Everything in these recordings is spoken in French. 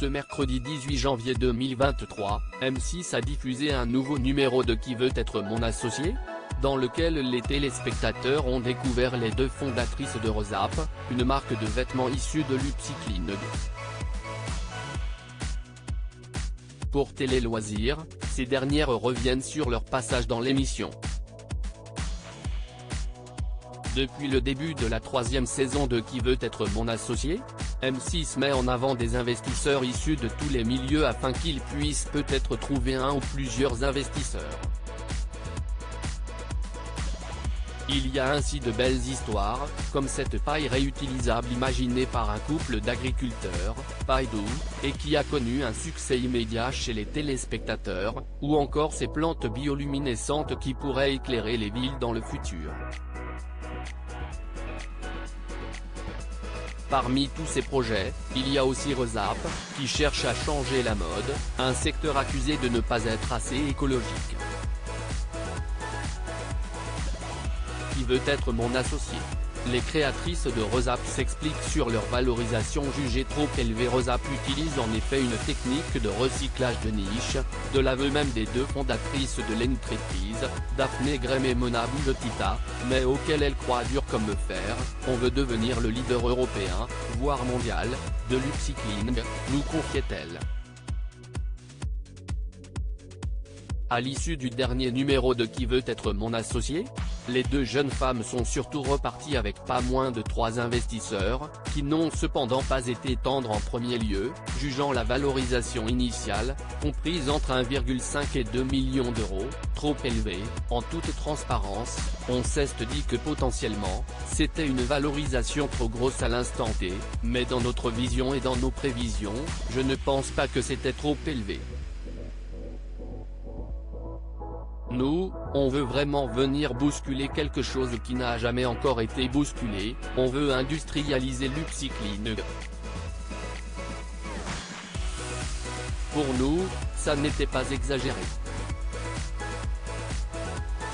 Ce mercredi 18 janvier 2023, M6 a diffusé un nouveau numéro de Qui veut être mon associé?, dans lequel les téléspectateurs ont découvert les deux fondatrices de Rosap, une marque de vêtements issue de l'upcycling. Pour Télé Loisirs, ces dernières reviennent sur leur passage dans l'émission. Depuis le début de la 3e saison de Qui veut être mon associé?, M6 met en avant des investisseurs issus de tous les milieux afin qu'ils puissent peut-être trouver un ou plusieurs investisseurs. Il y a ainsi de belles histoires, comme cette paille réutilisable imaginée par un couple d'agriculteurs, Paille-Doux, et qui a connu un succès immédiat chez les téléspectateurs, ou encore ces plantes bioluminescentes qui pourraient éclairer les villes dans le futur. Parmi tous ces projets, il y a aussi Rosap, qui cherche à changer la mode, un secteur accusé de ne pas être assez écologique. Qui veut être mon associé? Les créatrices de Rosap s'expliquent sur leur valorisation jugée trop élevée. Rosap utilise en effet une technique de recyclage de niche, de l'aveu même des deux fondatrices de l'entreprise, Daphné Grem et Mona Boujotita, mais auquel elle croit dur comme fer. On veut devenir le leader européen, voire mondial, de l'upcycling, nous confiait-elle. À l'issue du dernier numéro de Qui veut être mon associé?, les deux jeunes femmes sont surtout reparties avec pas moins de 3 investisseurs, qui n'ont cependant pas été tendres en premier lieu, jugeant la valorisation initiale, comprise entre 1,5 et 2 millions d'euros, trop élevée. En toute transparence, on s'est dit que potentiellement, c'était une valorisation trop grosse à l'instant T, mais dans notre vision et dans nos prévisions, je ne pense pas que c'était trop élevé. Nous, on veut vraiment venir bousculer quelque chose qui n'a jamais encore été bousculé, on veut industrialiser l'upcycling. Pour nous, ça n'était pas exagéré.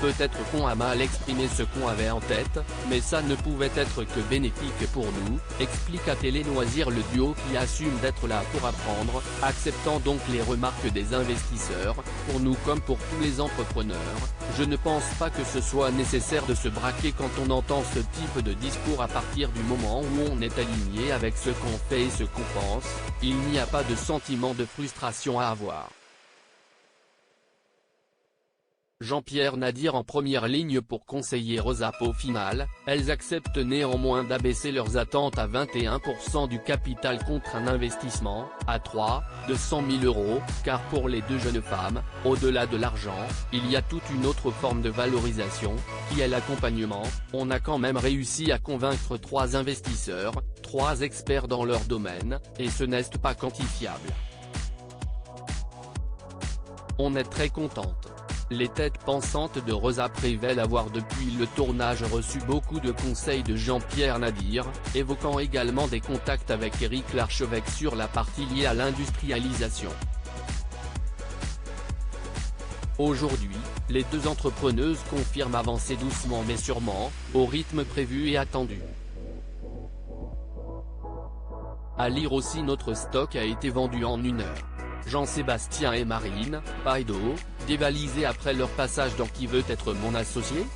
Peut-être qu'on a mal exprimé ce qu'on avait en tête, mais ça ne pouvait être que bénéfique pour nous, explique à Télé Loisirs le duo qui assume d'être là pour apprendre, acceptant donc les remarques des investisseurs. Pour nous comme pour tous les entrepreneurs, je ne pense pas que ce soit nécessaire de se braquer quand on entend ce type de discours à partir du moment où on est aligné avec ce qu'on fait et ce qu'on pense, il n'y a pas de sentiment de frustration à avoir. Jean-Pierre Nadir en première ligne pour conseiller Rosap. Au final, elles acceptent néanmoins d'abaisser leurs attentes à 21% du capital contre un investissement, à 3, de 100 000 €, car pour les deux jeunes femmes, au-delà de l'argent, il y a toute une autre forme de valorisation, qui est l'accompagnement. On a quand même réussi à convaincre 3 investisseurs, 3 experts dans leur domaine, et ce n'est pas quantifiable. On est très contente. Les têtes pensantes de Rosap révèlent avoir depuis le tournage reçu beaucoup de conseils de Jean-Pierre Nadir, évoquant également des contacts avec Éric Larchevêque sur la partie liée à l'industrialisation. Aujourd'hui, les deux entrepreneuses confirment avancer doucement mais sûrement, au rythme prévu et attendu. À lire aussi notre stock a été vendu en 1 heure. Jean-Sébastien et Marine, Paille-Doux, dévalisés après leur passage dans Qui veut être mon associé?,